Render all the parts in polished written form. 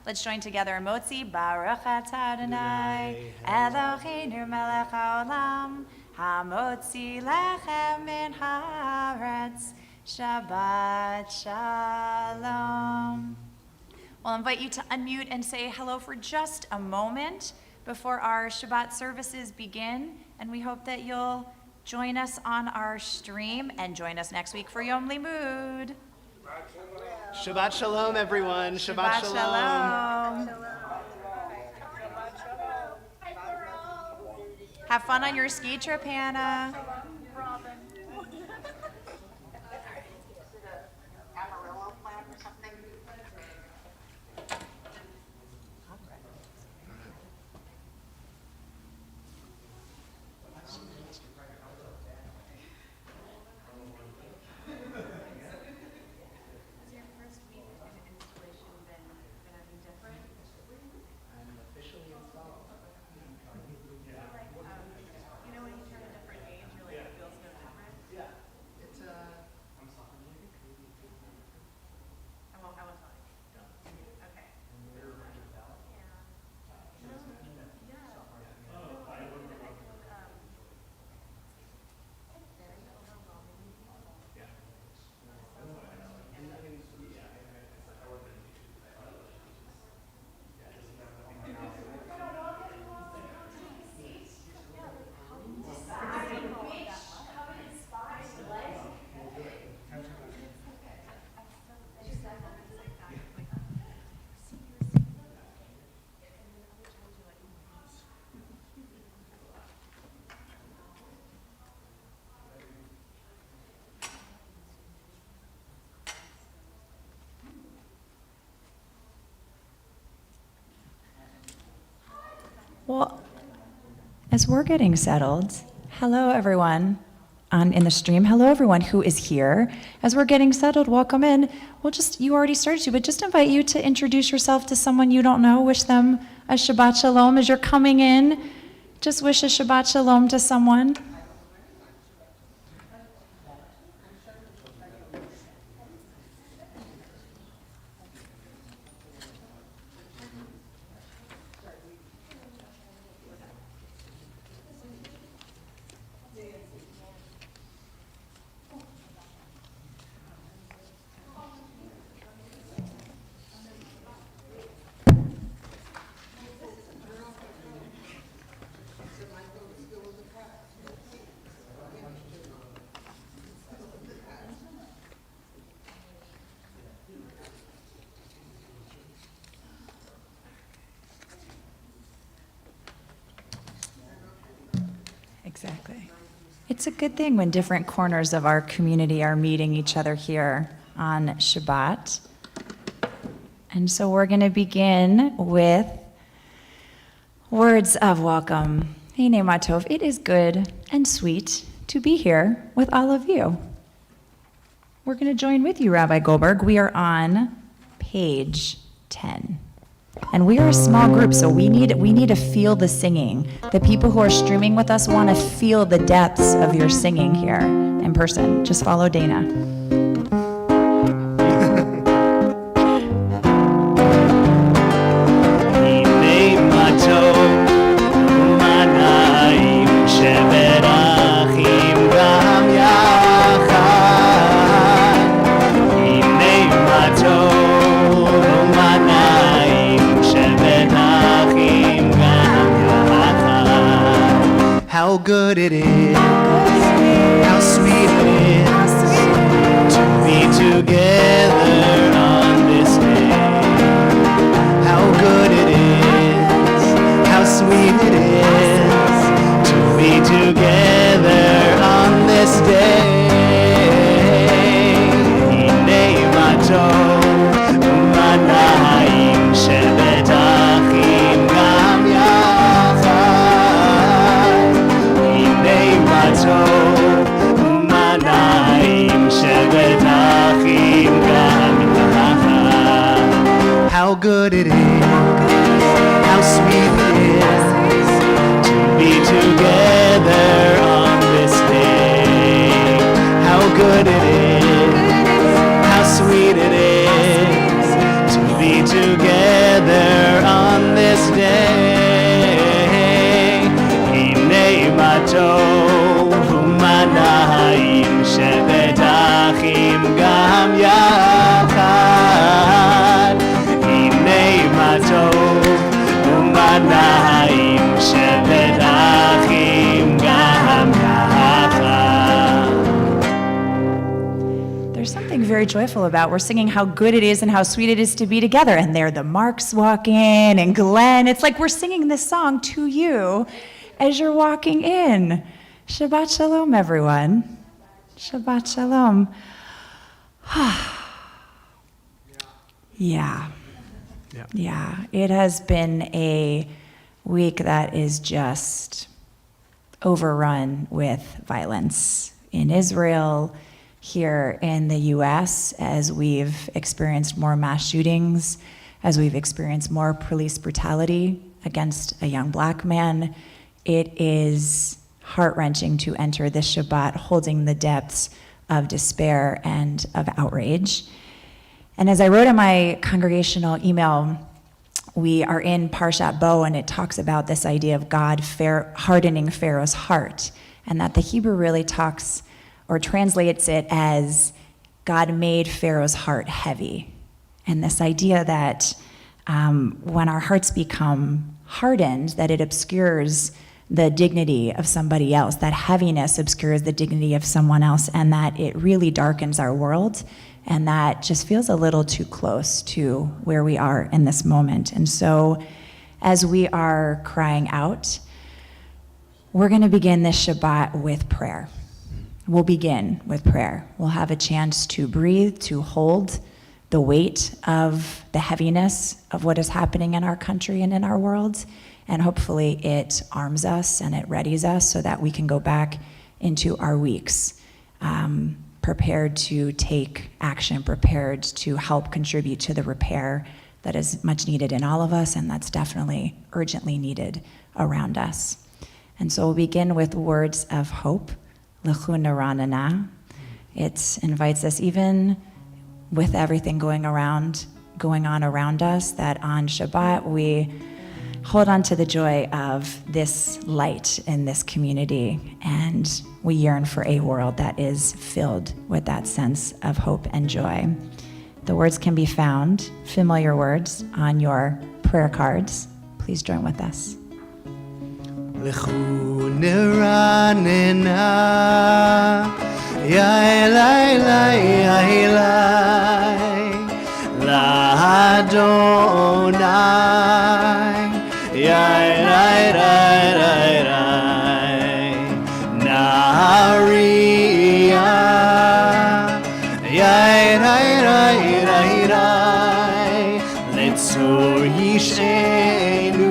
Let's join together in Motzi. Baruch atah Adonai, Eloheinu melech haolam, hamotzi lechem min haaretz. Shabbat shalom. I'll invite you to unmute and say hello for just a moment before our Shabbat services begin, and we hope that you'll join us on our stream and join us next week for Yom Limud. Shabbat shalom, everyone. Shabbat shalom. Shalom. Have fun on your ski trip, Hannah. Well, as we're getting settled, hello everyone in the stream. Hello everyone who is here. As we're getting settled, welcome in. You already started to, but just invite you to introduce yourself to someone you don't know. Wish them a Shabbat Shalom as you're coming in. Just wish a Shabbat Shalom to someone. Exactly. It's a good thing when different corners of our community are meeting each other here on Shabbat. And so we're going to begin with words of welcome. Hine Matov, it is good and sweet to be here with all of you. We're going to join with you, Rabbi Goldberg. We are on page 10. And we are a small group, so we need to feel the singing. The people who are streaming with us want to feel the depths of your singing here in person. Just follow Dana. How good it is, how sweet it is to be together on this day. How good it is, how sweet it is to be together on this day. Hinei matov u'manayim shevet achim gam yachad. Hinei matov u'manayim shevet achim gam yachad. How good it is, how sweet it is to be together on this day. How good it is, how sweet it is to be together this day. Hinei ma tov u'manayim shevet achim gam yachad. Hinei ma tov u'manayim shevet achim gam yachad. There's something very joyful about we're singing how good it is and how sweet it is to be together. And there the Marks walk in and Glenn. It's like we're singing this song to you as you're walking in. Shabbat shalom, everyone. Shabbat shalom. Yeah. Yeah. It has been a week that is just overrun with violence in Israel, here in the US, as we've experienced more mass shootings, as we've experienced more police brutality against a young black man. It is heart-wrenching to enter this Shabbat holding the depths of despair and of outrage. And as I wrote in my congregational email, we are in Parshat Bo, and it talks about this idea of God hardening Pharaoh's heart, and that the Hebrew really talks or translates it as God made Pharaoh's heart heavy. And this idea that when our hearts become hardened, that it obscures the dignity of somebody else, that heaviness obscures the dignity of someone else, and that it really darkens our world, and that just feels a little too close to where we are in this moment. And so as we are crying out, we're going to begin this Shabbat with prayer. We'll begin with prayer. We'll have a chance to breathe, to hold the weight of the heaviness of what is happening in our country and in our world. And hopefully it arms us and it readies us so that we can go back into our weeks, prepared to take action, prepared to help contribute to the repair that is much needed in all of us, and that's definitely urgently needed around us. And so we'll begin with words of hope. Lechu neranana. It invites us, even with everything going on around us, that on Shabbat we hold on to the joy of this light in this community, and we yearn for a world that is filled with that sense of hope and joy. The words can be found, familiar words, on your prayer cards. Please join with us. Lechu neranena, ya Elai, ya Elai, LaAdonai, ya Elai, Nariya, ya Elai, Letzor Yishenu.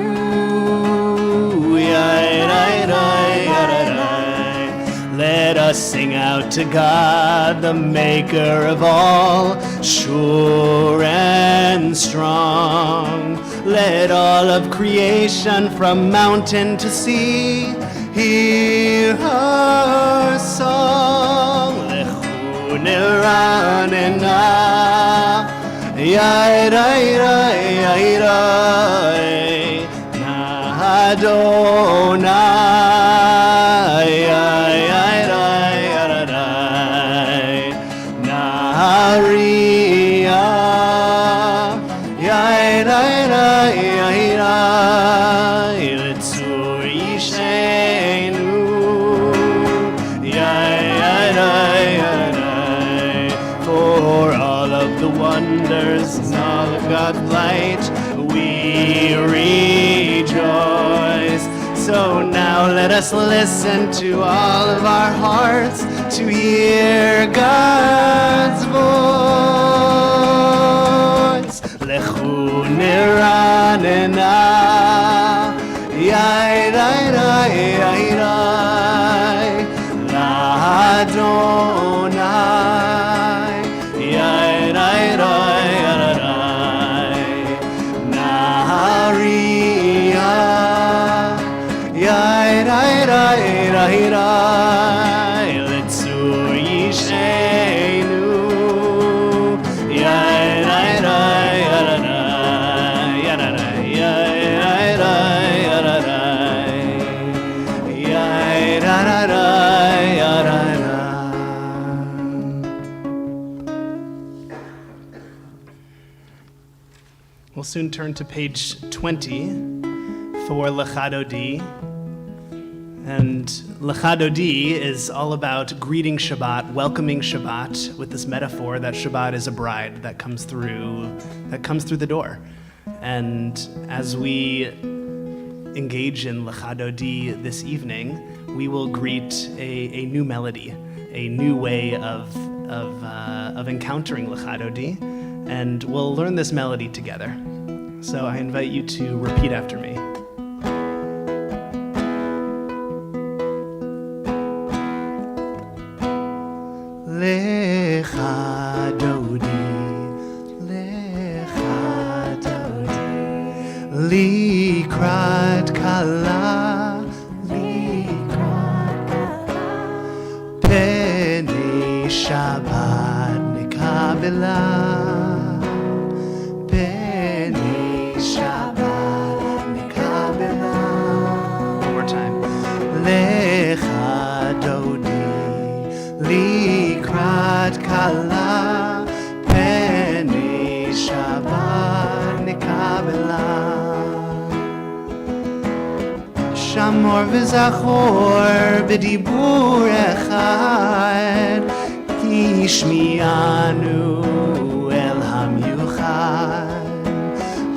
Let us sing out to God, the maker of all, sure and strong. Let all of creation from mountain to sea hear our song. Lechu neranena, yairai, Adonai, Nariya, Letzur Yishenu, for all of the wonders and all of God's light, we rejoice. So now let us listen to all of our hearts to hear God's voice. Lechu neranena, yairai, LaAdonai, yairai, Nariya, Letzur Yishenu, soon turn to page 20 for Lecha Dodi. And Lecha Dodi is all about greeting Shabbat, welcoming Shabbat, with this metaphor that Shabbat is a bride that comes through the door. And as we engage in Lecha Dodi this evening, we will greet a new melody, a new way of encountering Lecha Dodi, and we'll learn this melody together. So I invite you to repeat after me. Lecha Dodi, Lecha Dodi, Likrat Kala, Likrat Kala, Penei Shabbat Nikabela, Penei Shabbat Nikabela. One more time. Lecha Dodi, Likrat Kala, Penei Shabbat Nikabela. Shamor v'zachor b'dibur echad, Ishmianu el hamiuchad.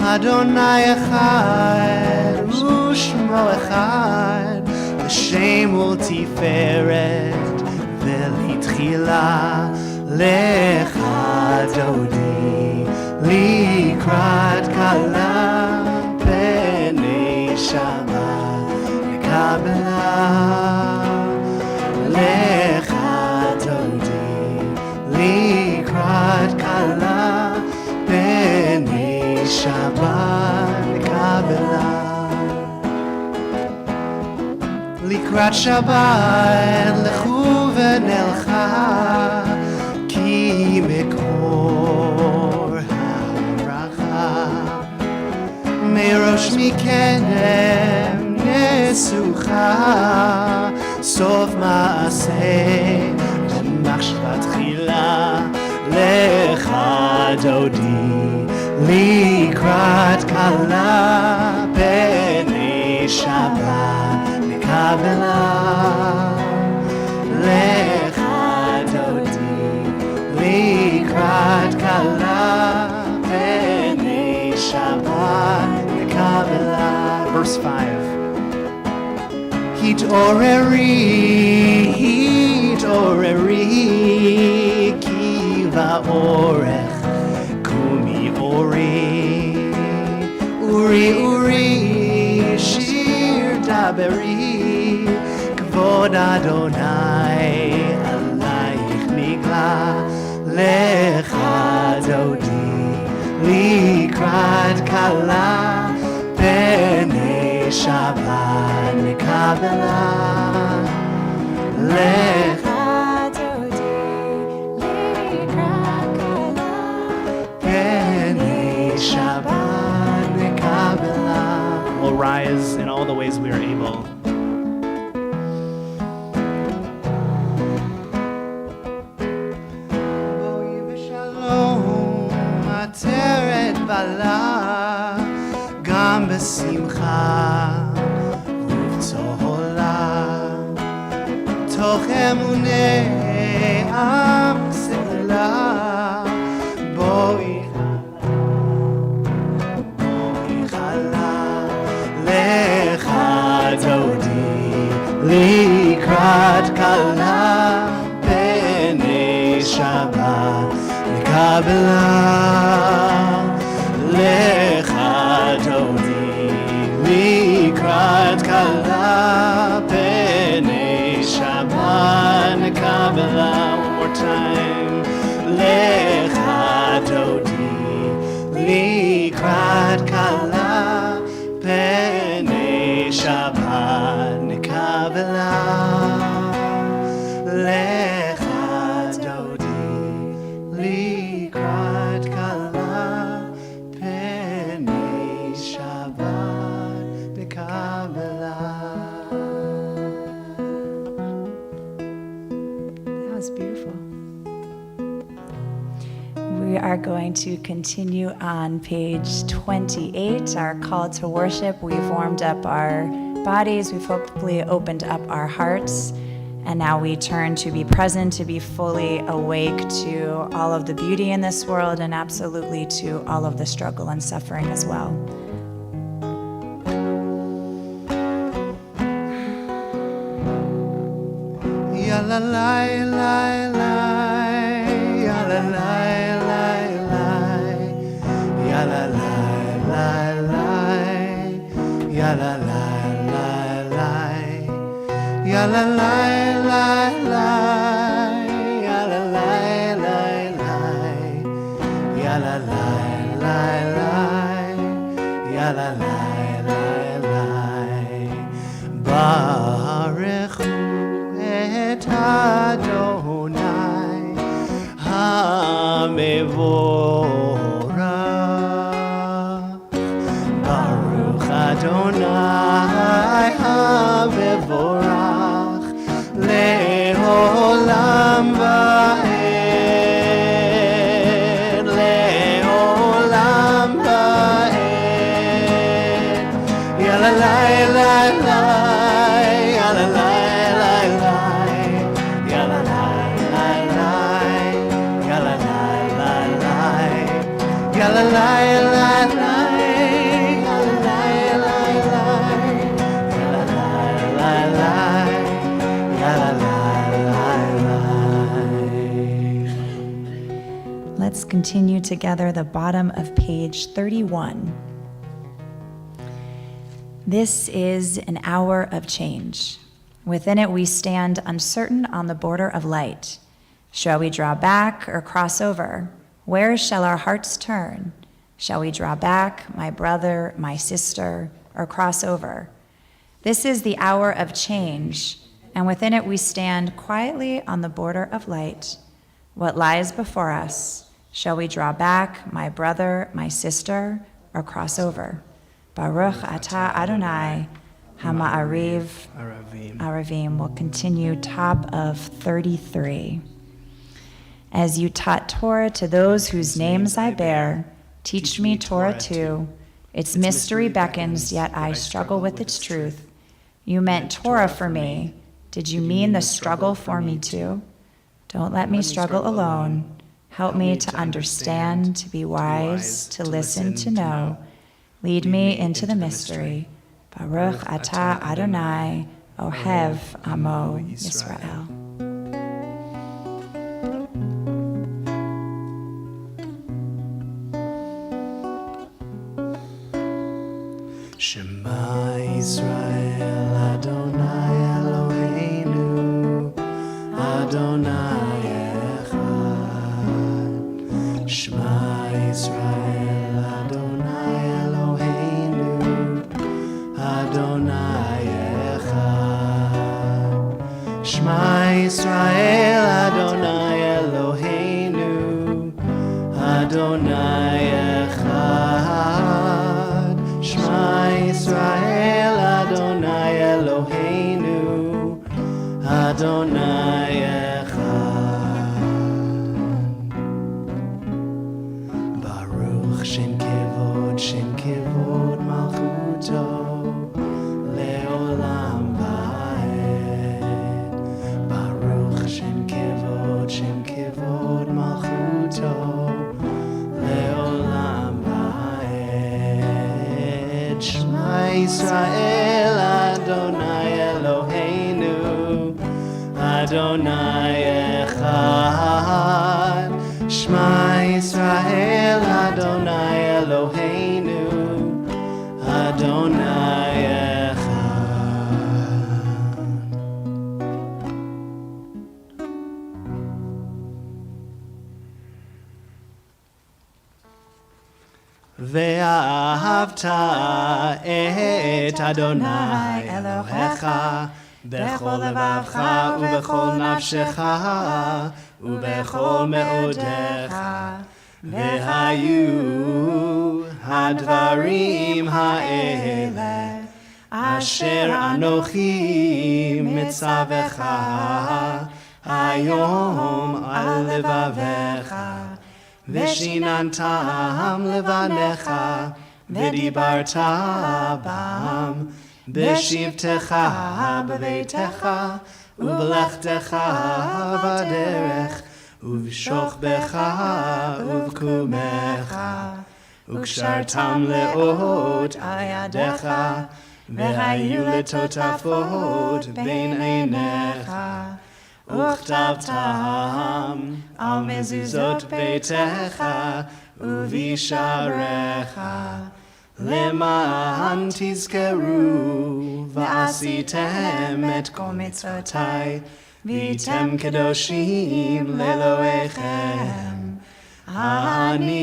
Adonai echad u'shmo echad, l'shem ultiferet v'litchila. Lecha Dodi, Likrat Kala, Penei Shabbat Nikabela. Lecha Dodi, Likrat Kala, Penei Shabbat Nikabela. Likrat Shabbat lechu v'nelcha, ki mekor ha'bracha. Merosh mikerem nesucha, sof ma'aseh machshavat chila. Lecha Dodi, Likrat Kala, Penei Shabbat Nikabela. Lecha Dodi, Likrat Kala, Penei Shabbat Nikabela. Verse 5. Hit'oreri, ki va'orech kumi ori. Uri, shir daberi, kvod Adonai alayich nigla. Lecha Dodi, Likrat Kala, Penei Shabbat Nikabela. Lecha Dodi, Likrat Kala, Penei Shabbat Nikabela. We'll rise in all the ways we are able. Boi v'shalom ateret bala, gam b'simcha ובצהלה, תוך אמוני עם סגולה. בואי חלה, Lecha Dodi, Likrat Kala, Penei Shabbat Nikabela. Lecha Dodi, Likrat Kala, Penei Shabbat Nikabela. One more time. Lecha Dodi, Likrat Kala, Penei Shabbat Nikabela. Lecha Dodi, Likrat Kala. are going to continue on page 28, our call to worship. We've warmed up our bodies, we've hopefully opened up our hearts, and now we turn to be present, to be fully awake to all of the beauty in this world and absolutely to all of the struggle and suffering as well. Ya la la la la, ya la la la la, ya la la la la, ya la la la la, ya la la la la, ya la la la la, ya la la la la, ya la la la la. Baruch et Adonai HaMevorach. Baruch Adonai HaMevorach le'olam va'ed, le'olam va'ed. Ya la la la la, ya la la. La la la la, la la la. Let's continue together the bottom of page 31. This is an hour of change. Within it we stand uncertain on the border of light. Shall we draw back or cross over? Where shall our hearts turn? Shall we draw back, my brother, my sister, or cross over? This is the hour of change, and within it we stand quietly on the border of light. What lies before us? Shall we draw back, my brother, my sister, or cross over? Baruch atah Adonai, Hama'ariv Aravim. Will continue top of 33. As you taught Torah to those whose names I bear, teach me Torah too. Its mystery beckons, yet I struggle with its truth. You meant Torah for me. Did you mean the struggle for me too? Don't let me struggle alone. Help me to understand, to be wise, to listen, to know. Lead me into the mystery. Baruch atah Adonai, Ohev Amo Yisrael. Shema Yisrael, Adonai Eloheinu, Adonai Echad. Shema Yisrael, Adonai Eloheinu, Adonai Echad. Shema Yisrael, Adonai Eloheinu, Adonai Echad. Shema Yisrael, Adonai Eloheinu, Adonai Echad. Baruch Shem Kevod Malchuto, Le'olam Va'ed. Baruch Shem Kevod Malchuto, Le'olam Va'ed. Shema Yisrael, Adonai Eloheinu, Adonai Echad. Shema Yisrael, Adonai Eloheinu, Adonai Echad. Ve'ahavta et Adonai Elohecha bechol levavcha ubechol nafshecha ubechol me'odecha ve'hayu hadvarim ha'ele asher anochi mitzavecha hayom al levavecha ושיננתם לבניך, ודיברת בם, בשבתך בביתך, ובלכתך בדרך, ובשוכבך ובקומך, וקשרתם לאות על ידיך, והיו לטוטפות בין עיניך, וכתבתם על מזוזות ביתך ובשעריך, למען תזכרו ועשיתם את כל מצוותיי, והייתם קדושים לאלוהיכם. אני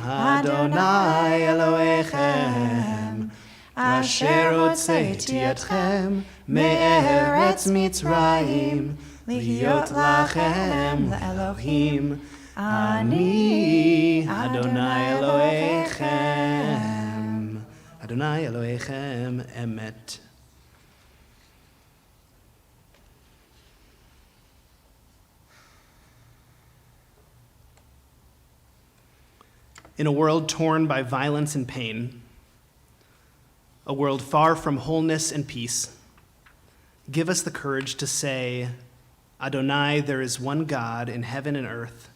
אדוני אלוהיכם, אשר הוצאתי אתכם מארץ מצרים, להיות לכם לאלוהים. אני אדוני אלוהיכם. אדוני אלוהיכם אמת. In a world torn by violence and pain, a world far from wholeness and peace, give us the courage to say, Adonai, there is one God in heaven and earth.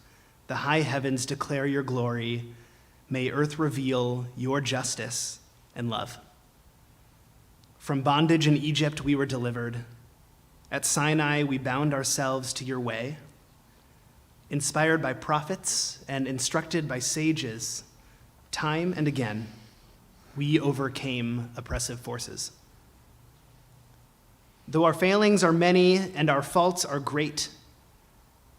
The high heavens declare your glory. May earth reveal your justice and love. From bondage in Egypt we were delivered. At Sinai we bound ourselves to your way. Inspired by prophets and instructed by sages, time and again, we overcame oppressive forces. Though our failings are many and our faults are great,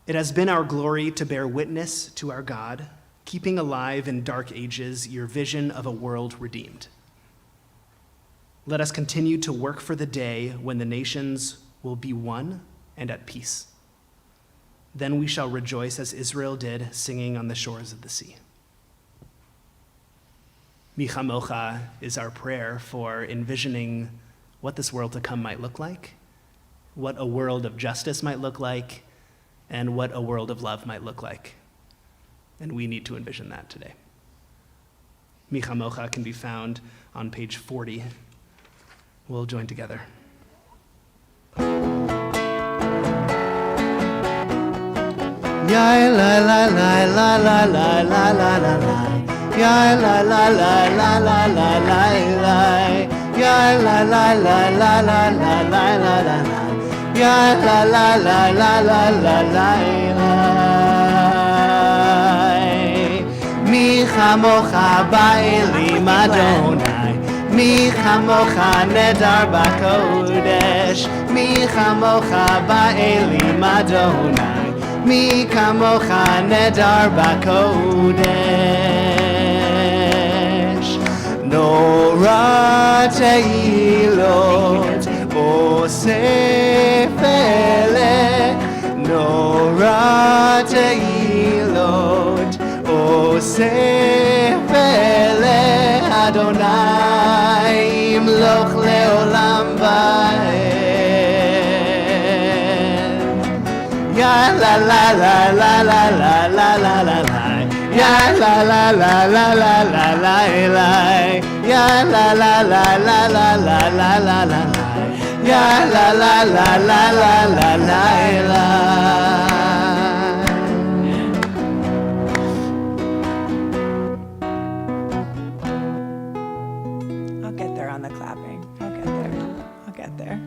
it has been our glory to bear witness to our God, keeping alive in dark ages your vision of a world redeemed. Let us continue to work for the day when the nations will be one and at peace. Then we shall rejoice as Israel did, singing on the shores of the sea. Mi chamocha is our prayer for envisioning what this world to come might look like, what a world of justice might look like, and what a world of love might look like. And we need to envision that today. Mi chamocha can be found on page 40. We'll join together. Ya la la la la la la la la la la. Ya la la la la la la la la. Ya la la la la la la la la la. Ya la la la la la la la la. Mi chamocha ba'elim Adonai. Mi chamocha nedar b'kodesh. Mi chamocha ba'elim Adonai. Mi kamocha nedar b'kodesh. Nora teilot osef eleh. Nora teilot osef eleh. Adonai imloch leolam va'ed. Ya la la la la la la la la la la. Ya la la la la la la la la. Ya la la la la la la la la la. Ya la la la la la la la la. I'll get there on the clapping. I'll get there. I'll get there.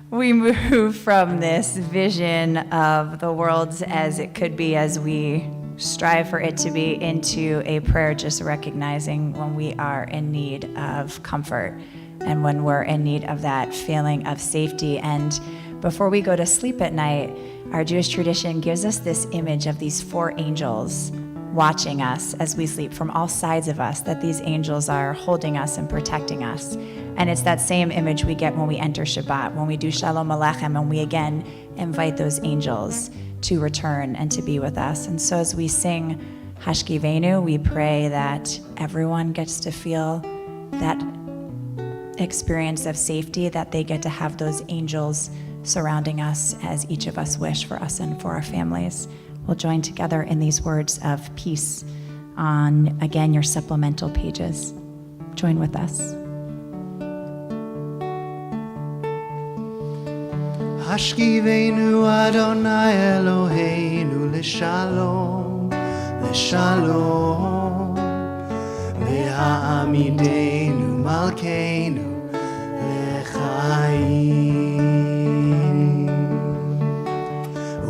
We move from this vision of the world as it could be, as we strive for it to be, into a prayer just recognizing when we are in need of comfort and when we're in need of that feeling of safety. And before we go to sleep at night, our Jewish tradition gives us this image of these 4 angels watching us as we sleep from all sides of us, that these angels are holding us and protecting us. And it's that same image we get when we enter Shabbat, when we do Shalom Aleichem, and we again invite those angels to return and to be with us. And so as we sing Hashkivenu, we pray that everyone gets to feel that experience of safety, that they get to have those angels surrounding us as each of us wish for us and for our families. We'll join together in these words of peace on, again, your supplemental pages. Join with us. Hashkivenu Adonai Eloheinu l'shalom, l'shalom, ve'amidenu malkeinu l'chaim.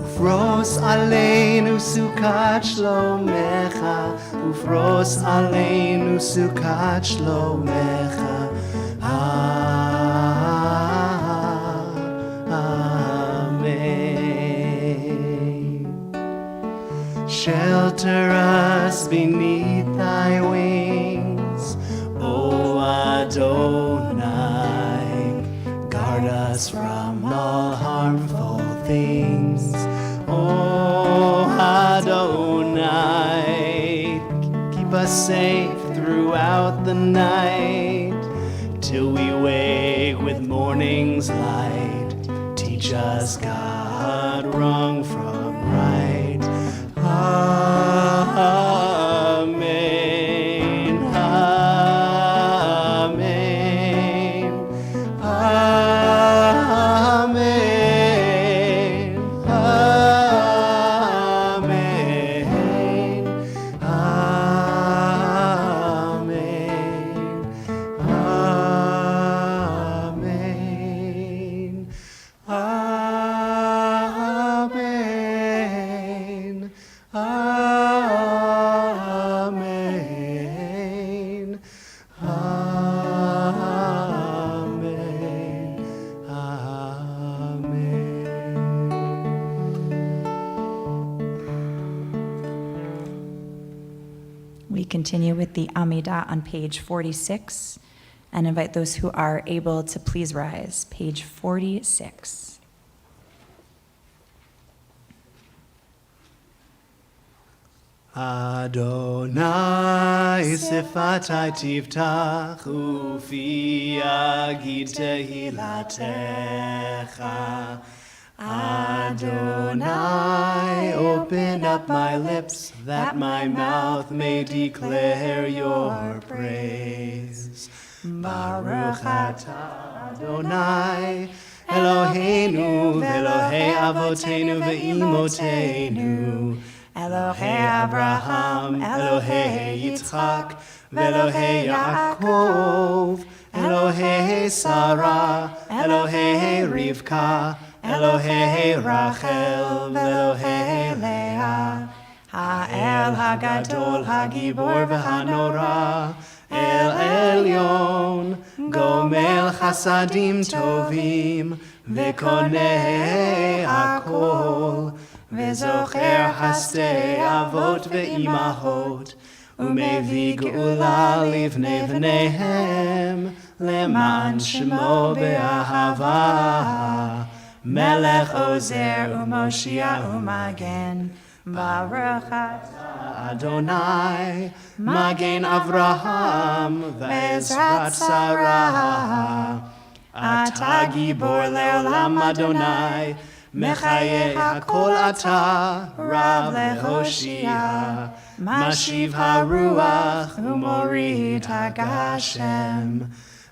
Ufros aleinu sukat shlomecha, ufros aleinu sukat shlomecha. Shelter us beneath thy wings, O Adonai. Guard us from all harmful things, O Adonai. Keep us safe throughout the night, till we wake with morning's light. Teach us, God, wrong from right. Amen, amen, amen, amen, amen, amen, amen, amen, amen. We continue with the Amidah on page 46 and invite those who are able to please rise. Page 46. Adonai sifatai tiftach ufi yagid tehilatecha. Adonai, open up my lips that my mouth may declare your praise. Baruch atah Adonai, Eloheinu v'Elohei avotenu ve'imotenu. Elohei Abraham, Elohei Yitzchak, Ve'Elohei Yaakov, Elohei Sarah, Elohei Rivka, Elohei Rachel, Ve'Elohei Leah. Ha'el Hagadol, Hagibor v'Hanora, El Elyon, Gomel Chasadim Tovim, V'Koneh Hakol. וזוכר חסדי אבות ואימהות, ומביא גאולה לבני בניהם, למען שמו באהבה. מלך עוזר ומושיע ומגן, ברוך אתה אדוני, מגן אברהם ועזרת שרה. אתה גיבור לעולם אדוני, מחיי הכל אתה, רב להושיע, משיב הרוח ומוריד הגשם,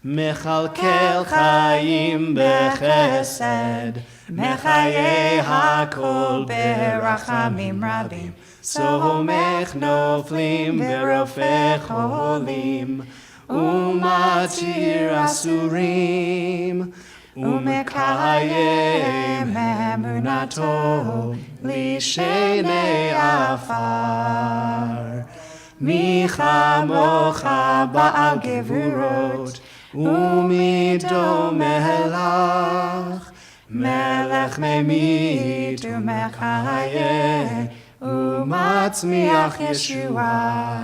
מכלכל חיים בחסד, מחיי הכל ברחמים רבים, סומך נופלים ורופא חולים, ומתיר אסורים, ומקיים אמונתו לשני עפר. מי כמוך בעל גבורות ומי דומה לך, מלך ממית ומחיה ומצמיח ישועה,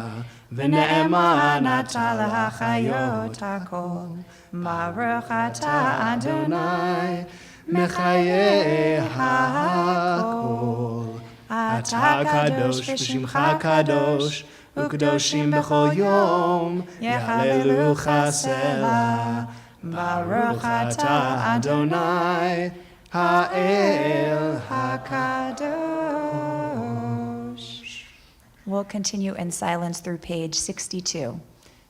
ונאמן אתה להחיות הכל. ברוך אתה אדוני מחיי הכל. אתה קדוש ושמך קדוש, וקדושים בכל יום יהללוך סלה. ברוך אתה אדוני האל הקדוש. We'll continue in silence through page 62,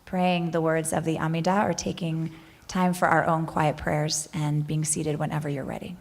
praying the words of the Amidah or taking time for our own quiet prayers and being seated whenever you're ready.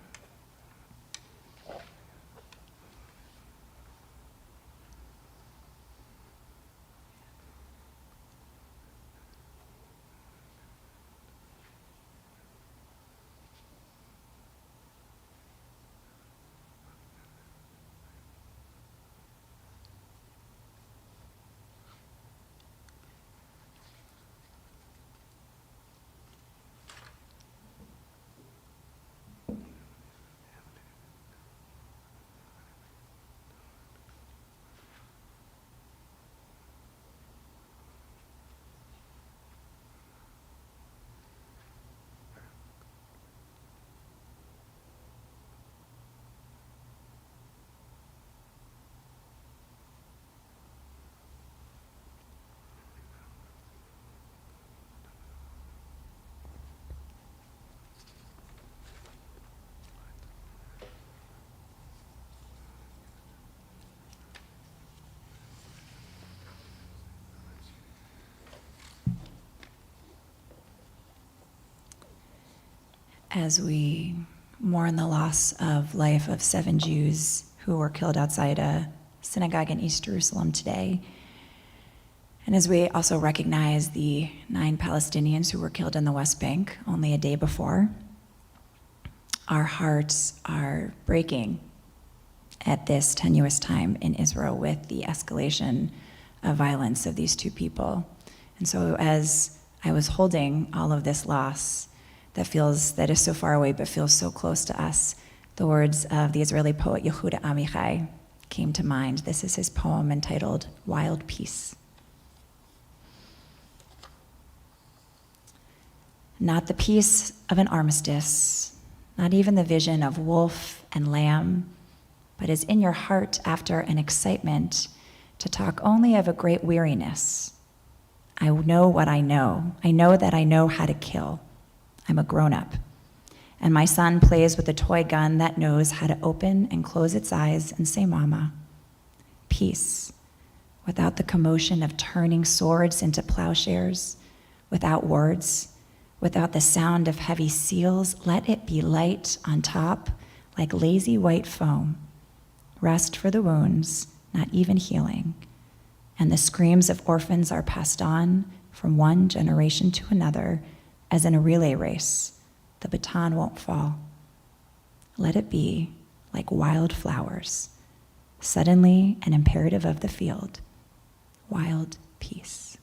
As we mourn the loss of life of 7 Jews who were killed outside a synagogue in East Jerusalem today, and as we also recognize the 9 Palestinians who were killed in the West Bank only a day before, our hearts are breaking at this tenuous time in Israel with the escalation of violence of these 2 people. And so as I was holding all of this loss that is so far away but feels so close to us, the words of the Israeli poet Yehuda Amichai came to mind. This is his poem entitled Wild Peace. Not the peace of an armistice, not even the vision of wolf and lamb, but is in your heart after an excitement to talk only of a great weariness. I know what I know. I know that I know how to kill. I'm a grown-up, and my son plays with a toy gun that knows how to open and close its eyes and say, Mama. Peace, without the commotion of turning swords into plowshares, without words, without the sound of heavy seals. Let it be light on top, like lazy white foam. Rest for the wounds, not even healing. And the screams of orphans are passed on from one generation to another. As in a relay race, the baton won't fall. Let it be like wild flowers, suddenly an imperative of the field, wild peace.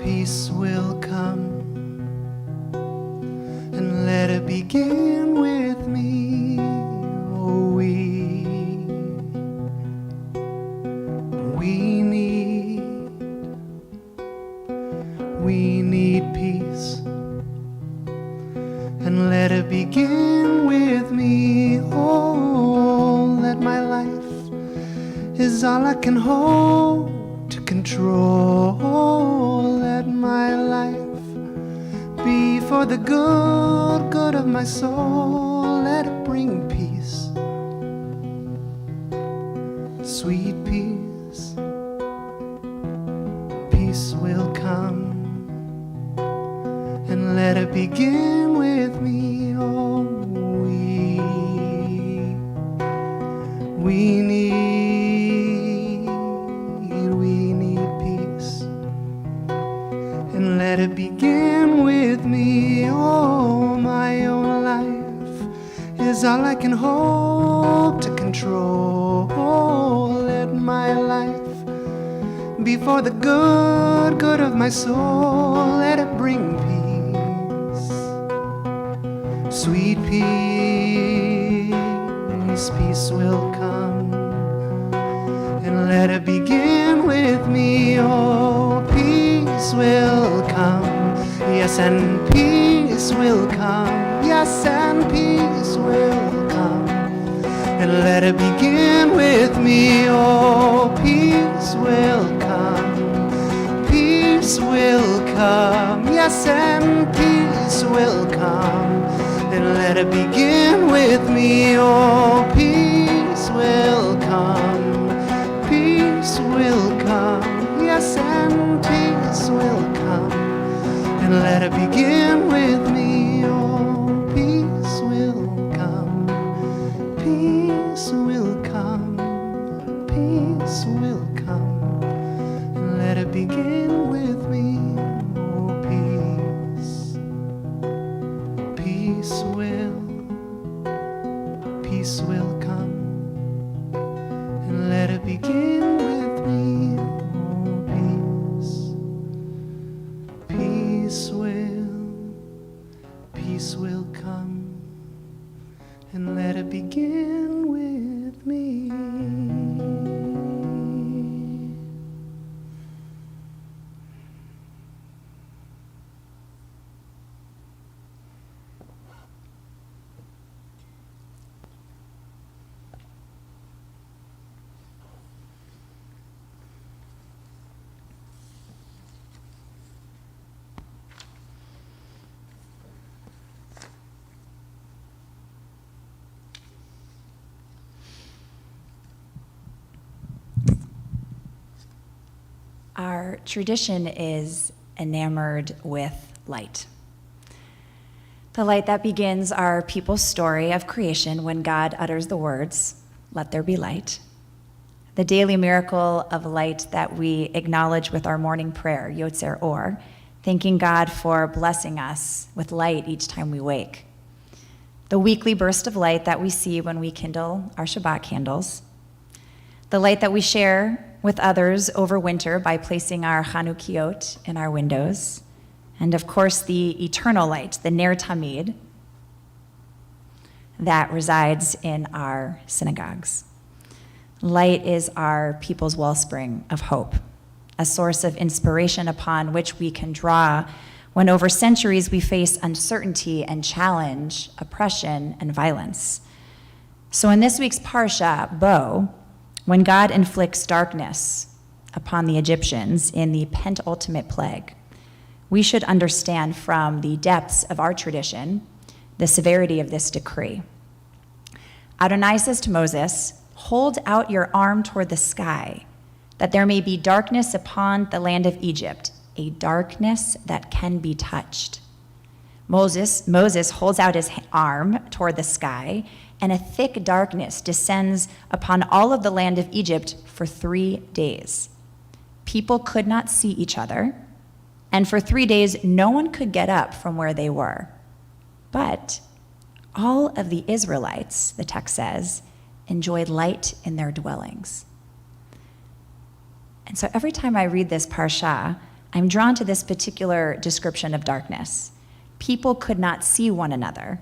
Peace will come, and let it begin with me. Oh, we need peace, and let it begin with me. Oh, let my life is all I can hold to control. Let my life be for the good of my soul. Let it bring peace, sweet peace. Peace will come, and let it begin with me. Oh, we need peace, and let it begin with me. Oh, my own life is all I can hope to control. control. Let my life be for the good of my soul. Let it bring peace, sweet peace. Peace will come, and let it begin with me. Oh, peace will come, yes, and peace will come, yes, and peace will come, and let it begin with me. Oh, peace will come, peace will come, yes, and peace will come, and let it begin with me. Oh, peace will come, peace will come, yes, and peace will come, and let it begin with me. Oh, peace will come, peace will come, peace will come, and let it begin with me. Oh, peace, peace will come, and let it begin with me. Oh, peace will come, and let it begin with me. Our tradition is enamored with light. The light that begins our people's story of creation when God utters the words, "Let there be light." The daily miracle of light that we acknowledge with our morning prayer, Yotzer Or, thanking God for blessing us with light each time we wake. The weekly burst of light that we see when we kindle our Shabbat candles. The light that we share with others over winter by placing our Chanukiot in our windows. And of course, the eternal light, the Ner Tamid, that resides in our synagogues. Light is our people's wellspring of hope, a source of inspiration upon which we can draw when over centuries we face uncertainty and challenge, oppression and violence. So in this week's Parsha, Bo, when God inflicts darkness upon the Egyptians in the penultimate plague, we should understand from the depths of our tradition the severity of this decree. Adonai says to Moses, "Hold out your arm toward the sky, that there may be darkness upon the land of Egypt, a darkness that can be touched." Moses holds out his arm toward the sky, and a thick darkness descends upon all of the land of Egypt for 3 days. People could not see each other, and for 3 days no one could get up from where they were. But all of the Israelites, the text says, enjoyed light in their dwellings. And so every time I read this parsha, I'm drawn to this particular description of darkness. People could not see one another,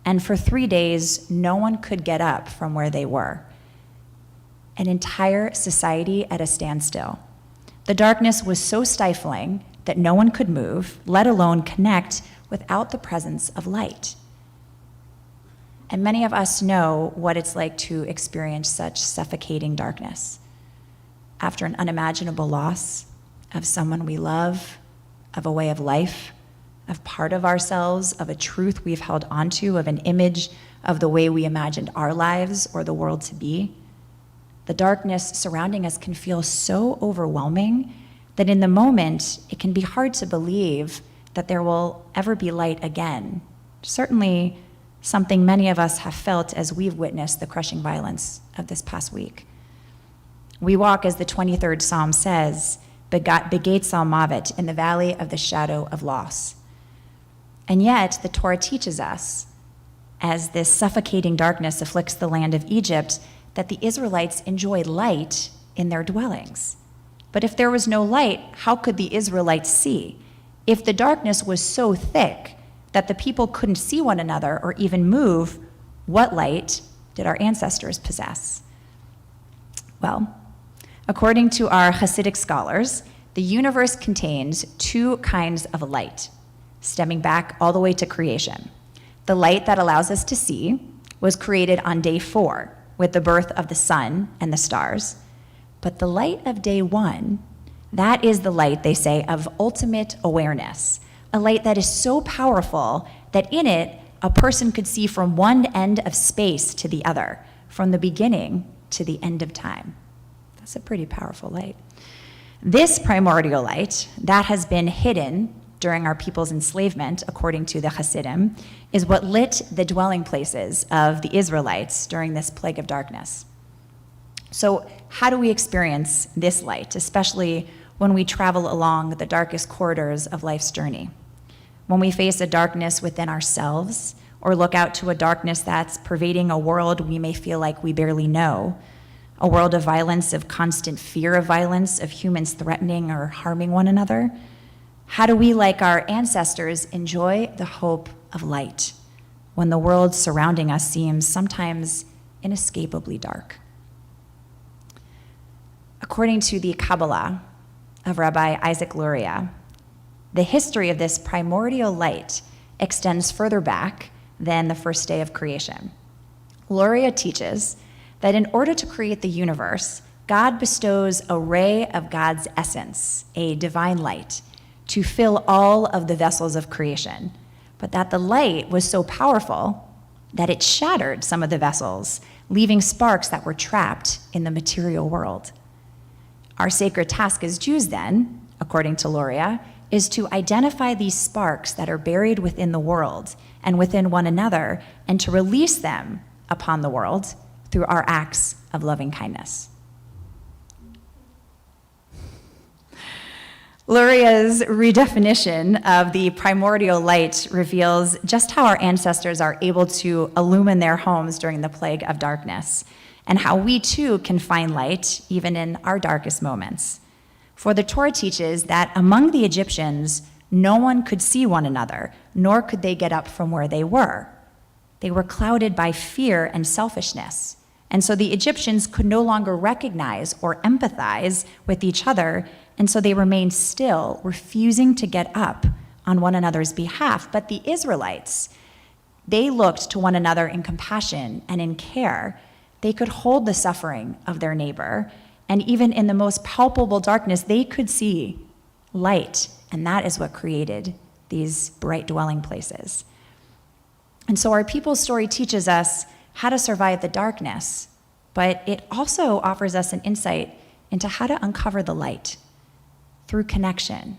and for 3 days, no one could get up from where they were. An entire society at a standstill. The darkness was so stifling that no one could move, let alone connect, without the presence of light. And many of us know what it's like to experience such suffocating darkness. After an unimaginable loss of someone we love, of a way of life, of part of ourselves, of a truth we've held onto, of an image of the way we imagined our lives or the world to be. The darkness surrounding us can feel so overwhelming that in the moment, it can be hard to believe that there will ever be light again. Certainly something many of us have felt as we've witnessed the crushing violence of this past week. We walk, as the 23rd Psalm says, Begates al-Mavet, in the valley of the shadow of loss. And yet, the Torah teaches us, as this suffocating darkness afflicts the land of Egypt, that the Israelites enjoy light in their dwellings. But if there was no light, how could the Israelites see? If the darkness was so thick that the people couldn't see one another or even move, what light did our ancestors possess? Well, according to our Hasidic scholars, the universe contains two kinds of light, stemming back all the way to creation. The light that allows us to see was created on day 4 with the birth of the sun and the stars. But the light of day 1, that is the light, they say, of ultimate awareness, a light that is so powerful that in it, a person could see from one end of space to the other, from the beginning to the end of time. That's a pretty powerful light. This primordial light that has been hidden during our people's enslavement, according to the Hasidim, is what lit the dwelling places of the Israelites during this plague of darkness. So how do we experience this light, especially when we travel along the darkest corridors of life's journey? When we face a darkness within ourselves, or look out to a darkness that's pervading a world we may feel like we barely know, a world of violence, of constant fear of violence, of humans threatening or harming one another, how do we, like our ancestors, enjoy the hope of light when the world surrounding us seems sometimes inescapably dark? According to the Kabbalah of Rabbi Isaac Luria, the history of this primordial light extends further back than the first day of creation. Luria teaches that in order to create the universe, God bestows a ray of God's essence, a divine light, to fill all of the vessels of creation, but that the light was so powerful that it shattered some of the vessels, leaving sparks that were trapped in the material world. Our sacred task as Jews then, according to Luria, is to identify these sparks that are buried within the world and within one another, and to release them upon the world through our acts of loving kindness. Luria's redefinition of the primordial light reveals just how our ancestors are able to illumine their homes during the plague of darkness, and how we too can find light even in our darkest moments. For the Torah teaches that among the Egyptians, no one could see one another, nor could they get up from where they were. They were clouded by fear and selfishness. And so the Egyptians could no longer recognize or empathize with each other, and so they remained still, refusing to get up on one another's behalf. But the Israelites, they looked to one another in compassion and in care. They could hold the suffering of their neighbor, and even in the most palpable darkness, they could see light, and that is what created these bright dwelling places. And so our people's story teaches us how to survive the darkness, but it also offers us an insight into how to uncover the light through connection,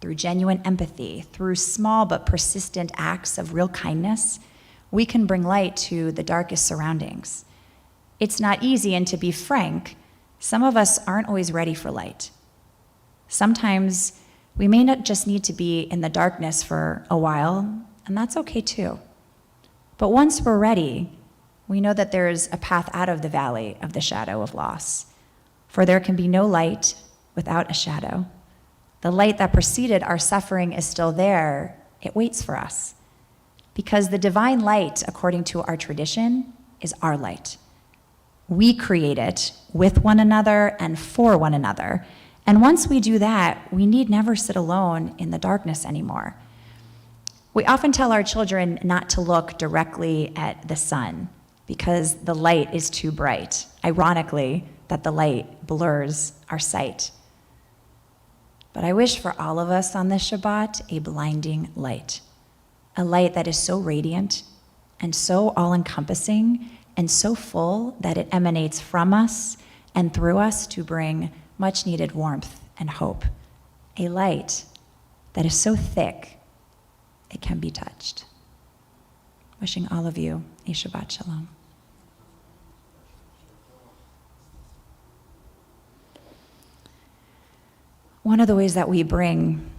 through genuine empathy, through small but persistent acts of real kindness. We can bring light to the darkest surroundings. It's not easy, and to be frank, some of us aren't always ready for light. Sometimes we may not just need to be in the darkness for a while, and that's okay too. But once we're ready, we know that there's a path out of the valley of the shadow of loss. For there can be no light without a shadow. The light that preceded our suffering is still there. It waits for us. Because the divine light, according to our tradition, is our light. We create it with one another and for one another. And once we do that, we need never sit alone in the darkness anymore. We often tell our children not to look directly at the sun because the light is too bright. Ironically, that the light blurs our sight. But I wish for all of us on this Shabbat a blinding light, a light that is so radiant and so all-encompassing and so full that it emanates from us and through us to bring much-needed warmth and hope, a light that is so thick it can be touched. Wishing all of you a Shabbat Shalom. One of the ways that we bring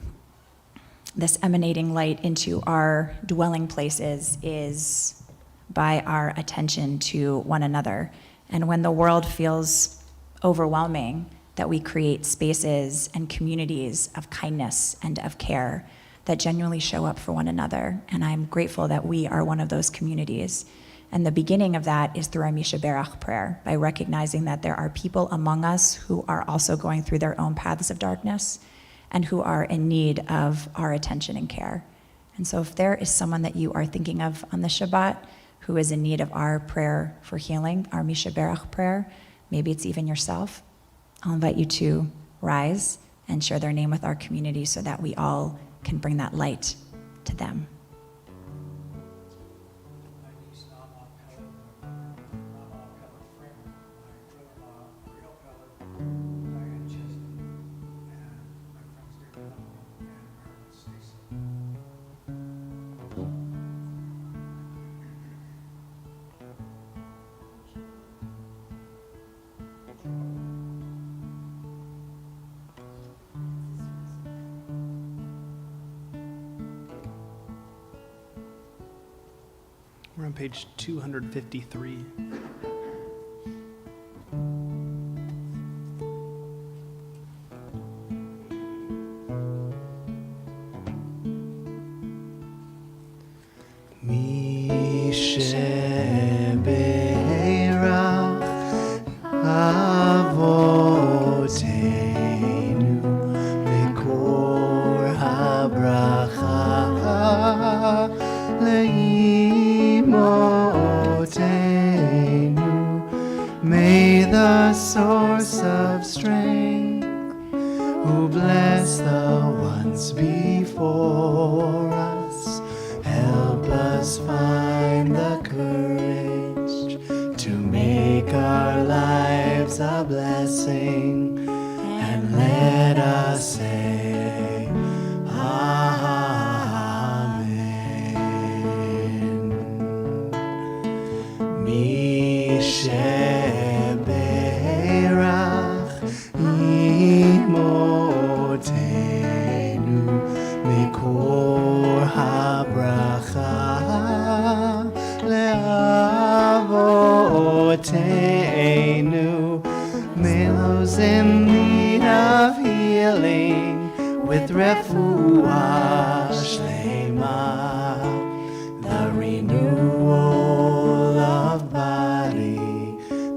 this emanating light into our dwelling places is by our attention to one another. And when the world feels overwhelming, that we create spaces and communities of kindness and of care that genuinely show up for one another. And I'm grateful that we are one of those communities. And the beginning of that is through our Misha Berach prayer, by recognizing that there are people among us who are also going through their own paths of darkness and who are in need of our attention and care. And so if there is someone that you are thinking of on the Shabbat who is in need of our prayer for healing, our Misha Berach prayer, maybe it's even yourself, I'll invite you to rise and share their name with our community so that we all can bring that light to them. We're on page 253. May the source of strength, who bless the ones before us, help us find the courage to make our lives a blessing, and let us say, Amen. Mishe מקור הברכה לאבותינו. May those in need of healing with refuah shlema, the renewal of body,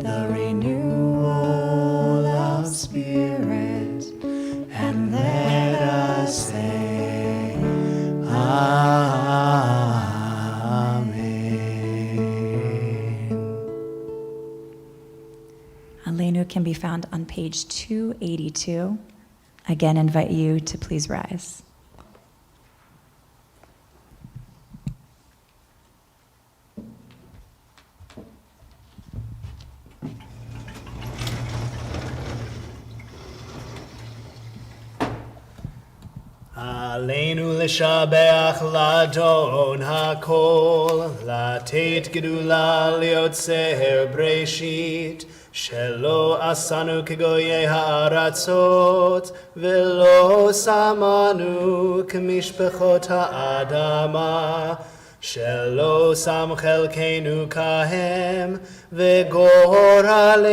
the renewal of spirit, and let us say, Amen. Aleinu can be found on page 282. Again, invite you to please rise. עלינו לשבח לאדון הכל, לתת גדולה ליוצר בראשית, שלא עשנו כגויי הארצות, ולא שמנו כמשפחות האדמה, שלא שם חלקנו כהם, וגורלנו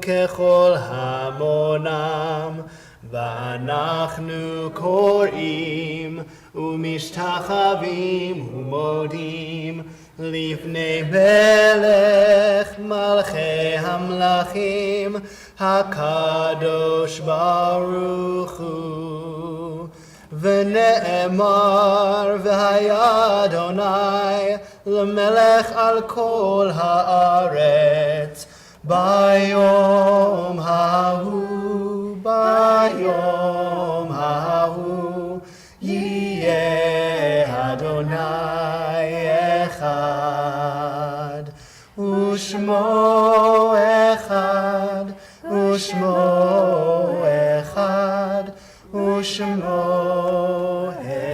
ככל המונם. ואנחנו קוראים ומשתחווים ומודים לפני מלך מלכי המלכים הקדוש ברוך הוא. ונאמר והיה אדוני למלך על כל הארץ ביום ההוא. ביום ההוא יהיה אדוני אחד, ושמו אחד, ושמו אחד, ושמו אחד.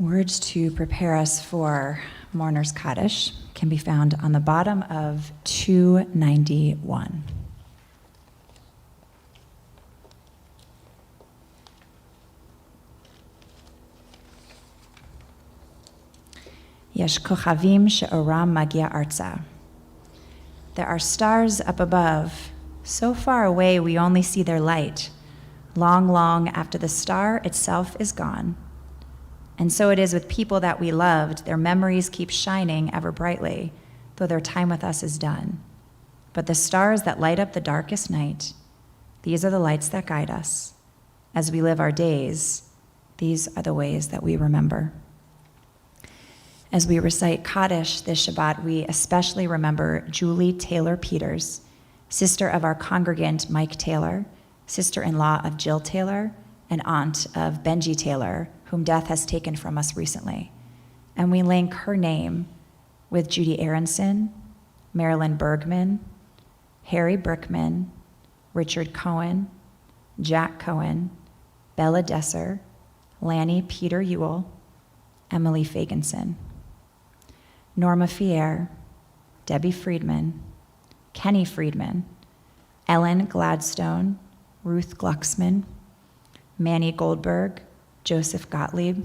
Words to prepare us for Mourner's Kaddish can be found on the bottom of 291. Yesh kochavim she'oram magia arza. There are stars up above, so far away we only see their light, long, long after the star itself is gone. And so it is with people that we loved. Their memories keep shining ever brightly, though their time with us is done. But the stars that light up the darkest night, these are the lights that guide us. As we live our days, these are the ways that we remember. As we recite Kaddish this Shabbat, we especially remember Julie Taylor Peters, sister of our congregant Mike Taylor, sister-in-law of Jill Taylor, and aunt of Benji Taylor, whom death has taken from us recently. And we link her name with Judy Aronson, Marilyn Bergman, Harry Brickman, Richard Cohen, Jack Cohen, Bella Desser, Lanny Peter Ewell, Emily Fagenson, Norma Fier, Debbie Friedman, Kenny Friedman, Ellen Gladstone, Ruth Glucksman, Manny Goldberg, Joseph Gottlieb,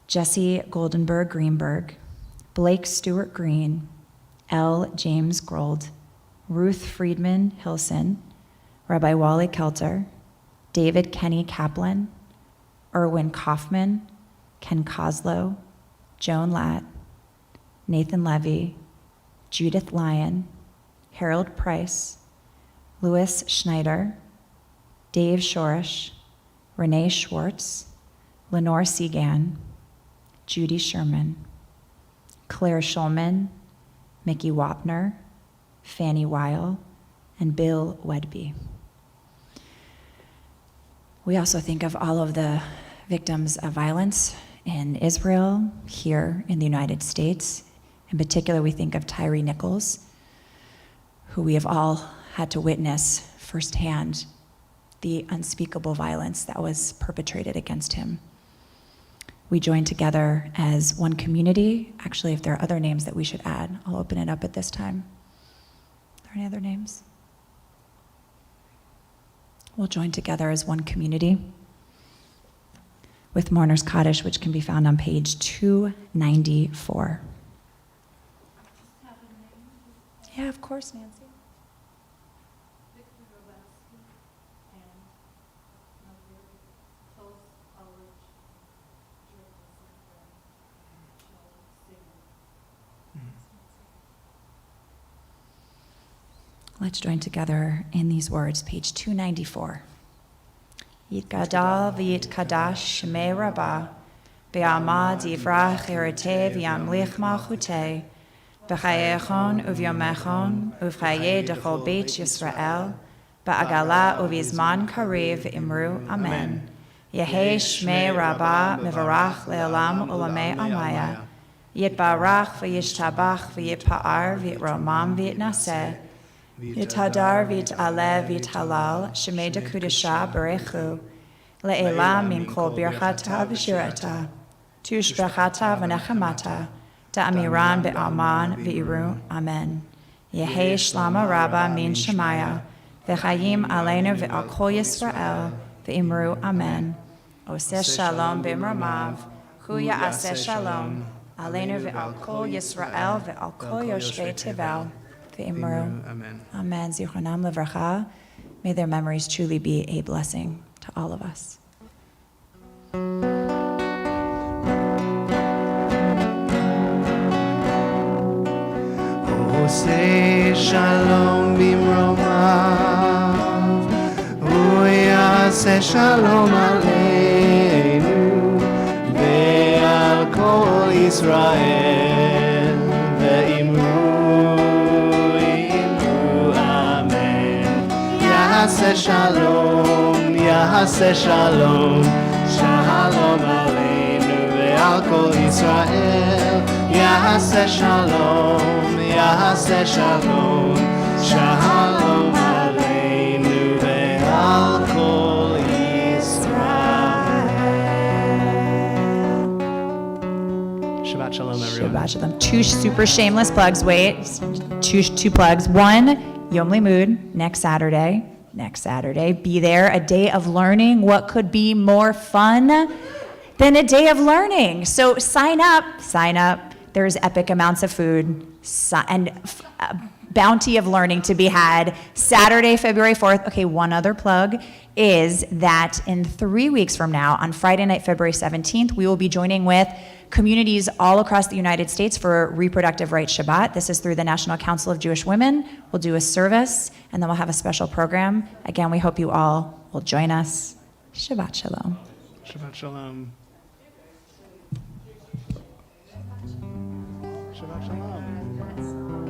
Jesse Goldenberg Greenberg, Blake Stewart Green, L. James Grold, Ruth Friedman Hilson, Rabbi Wally Kelter, David Kenny Kaplan, Erwin Kaufman, Ken Koslow, Joan Latt, Nathan Levy, Judith Lyon, Harold Price, Louis Schneider, Dave Shorish, Renee Schwartz, Lenore Segan, Judy Sherman, Claire Schulman, Mickey Wapner, Fanny Weil, and Bill Wedby. We also think of all of the victims of violence in Israel, here in the United States. In particular, we think of Tyree Nichols, who we have all had to witness firsthand the unspeakable violence that was perpetrated against him. We join together as one community. Actually, if there are other names that we should add, I'll open it up at this time. Are there any other names? We'll join together as one community with Mourner's Kaddish, which can be found on page 294. Yeah, of course, Nancy. Let's join together in these words, page 294. Yitgadal v'yitkadash shemei rabbah, be'amad yivrach ereteh v'yamlich malchuteh, b'chayechon uvyomechon uvchaye dechol beit Yisrael, ba'agala uvizman karev imru amen. Yehei shmei rabbah mevarach le'olam ulamei amaya, yitbarach v'yishtabach v'yitpa'ar v'yitromam v'yitnaseh, Yitadar v'yit'aleh v'yit'halal shemei dekudesha berechu le'elam min kol birchata v'shirata tushbechata v'nechamata da'amiran be'aman v'iru amen. Yehei shlama rabba min shemaya v'chayim aleinu v'al kol Yisrael v'imru amen. Oseh shalom b'mramav hu ya'aseh shalom aleinu v'al kol Yisrael v'al kol yoshvei tevel. Amen. Amen. Zichronam levracha. May their memories truly be a blessing to all of us. Oseh shalom bimromav, hu yaseh shalom aleinu, ve'al kol Yisrael, ve'imru Yaseh shalom, shalom aleinu ve'al kol Yisrael. Yaseh shalom, shalom aleinu ve'al kol Yisrael. Shabbat shalom, everyone. Shabbat shalom. Two super shameless plugs. Wait, two plugs. One, Yom Limud next Saturday. Next Saturday, be there. A day of learning. What could be more fun than a day of learning? So sign up. Sign up. There's epic amounts of food and bounty of learning to be had. Saturday, February 4th. Okay, one other plug is that in 3 weeks from now, on Friday night, February 17th, we will be joining with communities all across the United States for Reproductive Rights Shabbat. This is through the National Council of Jewish Women. We'll do a service, and then we'll have a special program. Again, we hope you all will join us. Shabbat shalom. Shabbat shalom. Shabbat shalom.